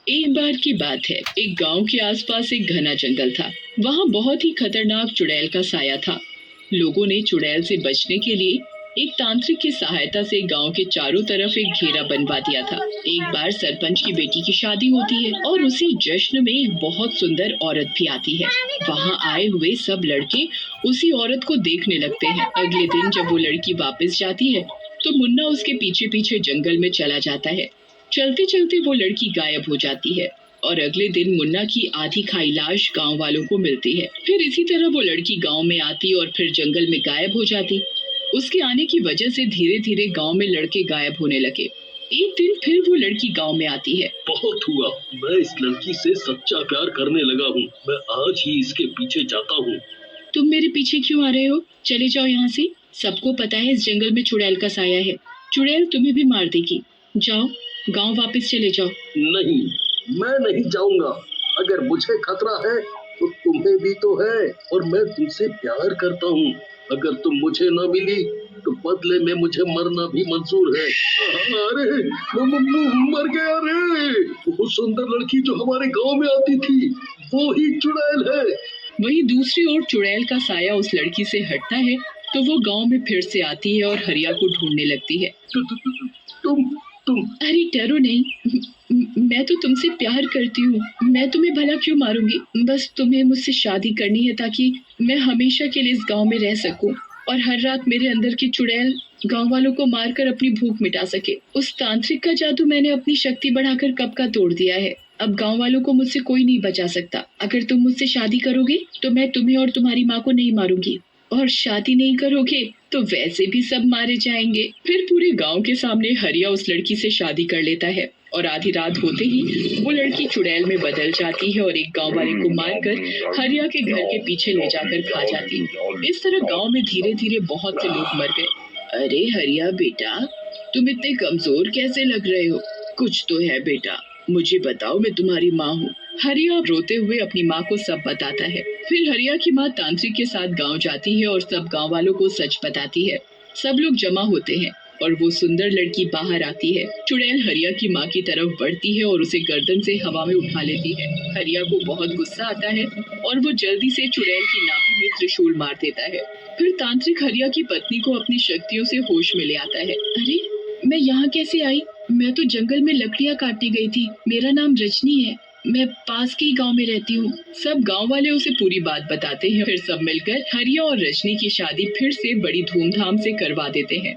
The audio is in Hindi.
एक बार की बात है, एक गांव के आसपास एक घना जंगल था। वहां बहुत ही खतरनाक चुड़ैल का साया था। लोगों ने चुड़ैल से बचने के लिए एक तांत्रिक की सहायता से गांव के चारों तरफ एक घेरा बनवा दिया था। एक बार सरपंच की बेटी की शादी होती है और उसी जश्न में एक बहुत सुंदर औरत भी आती है। वहां आए हुए सब लड़के उसी औरत को देखने लगते हैं। अगले दिन जब वो लड़की वापस जाती है तो मुन्ना उसके पीछे पीछे जंगल में चला जाता है। चलते चलते वो लड़की गायब हो जाती है और अगले दिन मुन्ना की आधी खाई लाश गांव वालों को मिलती है। फिर इसी तरह वो लड़की गांव में आती और फिर जंगल में गायब हो जाती। उसके आने की वजह से धीरे धीरे गांव में लड़के गायब होने लगे। एक दिन फिर वो लड़की गांव में आती है। बहुत हुआ, मैं इस लड़की से सच्चा प्यार करने लगा हूँ। मैं आज ही इसके पीछे जाता हूँ। तुम मेरे पीछे क्यों आ रहे हो? चले जाओ यहाँ से। सबको पता है इस जंगल में चुड़ैल का साया है। चुड़ैल तुम्हें भी मार देगी। जाओ, गांव वापस चले जाओ। नहीं, मैं नहीं जाऊंगा। अगर मुझे खतरा है तो तुम्हें भी तो है, और मैं तुमसे प्यार करता हूँ। अगर तुम मुझे न मिली तो बदले में मुझे मरना भी मंजूर है। अरे मर गया रे। वो सुंदर लड़की जो हमारे गांव में आती थी, वो ही चुड़ैल है। वहीं दूसरी ओर चुड़ैल का साया उस लड़की से हटता है तो वो गांव में फिर से आती है और हरिया को ढूंढने लगती है। तुम अरे डरो नहीं, मैं तो तुमसे प्यार करती हूँ। मैं तुम्हें भला क्यों मारूंगी? बस तुम्हें मुझसे शादी करनी है ताकि मैं हमेशा के लिए इस गांव में रह सकूं और हर रात मेरे अंदर की चुड़ैल गांव वालों को मारकर अपनी भूख मिटा सके। उस तांत्रिक का जादू मैंने अपनी शक्ति बढ़ाकर कब का तोड़ दिया है। अब गांव वालों को मुझसे कोई नहीं बचा सकता। अगर तुम मुझसे शादी करोगे तो मैं तुम्हें और तुम्हारी माँ को नहीं मारूंगी, और शादी नहीं करोगे तो वैसे भी सब मारे जाएंगे। फिर पूरे गांव के सामने हरिया उस लड़की से शादी कर लेता है और आधी रात होते ही वो लड़की चुड़ैल में बदल जाती है और एक गांव वाले को मारकर हरिया के घर के पीछे ले जाकर खा जाती है। इस तरह गांव में धीरे धीरे बहुत से लोग मर गए। अरे हरिया बेटा, तुम इतने कमजोर कैसे लग रहे हो? कुछ तो है बेटा, मुझे बताओ, मैं तुम्हारी माँ हूँ। हरिया रोते हुए अपनी माँ को सब बताता है। फिर हरिया की माँ तांत्रिक के साथ गांव जाती है और सब गांव वालों को सच बताती है। सब लोग जमा होते हैं और वो सुंदर लड़की बाहर आती है। चुड़ैल हरिया की माँ की तरफ बढ़ती है और उसे गर्दन से हवा में उठा लेती है। हरिया को बहुत गुस्सा आता है और वो जल्दी से चुड़ैल की नाभि में त्रिशूल मार देता है। फिर तांत्रिक हरिया की पत्नी को अपनी शक्तियों से होश में ले आता है। अरे, मैं यहाँ कैसे आई? मैं तो जंगल में लकड़ियाँ काटने गई थी। मेरा नाम रजनी है। मैं पास के ही गांव में रहती हूँ। सब गांव वाले उसे पूरी बात बताते हैं। फिर सब मिलकर हरिया और रजनी की शादी फिर से बड़ी धूमधाम से करवा देते हैं।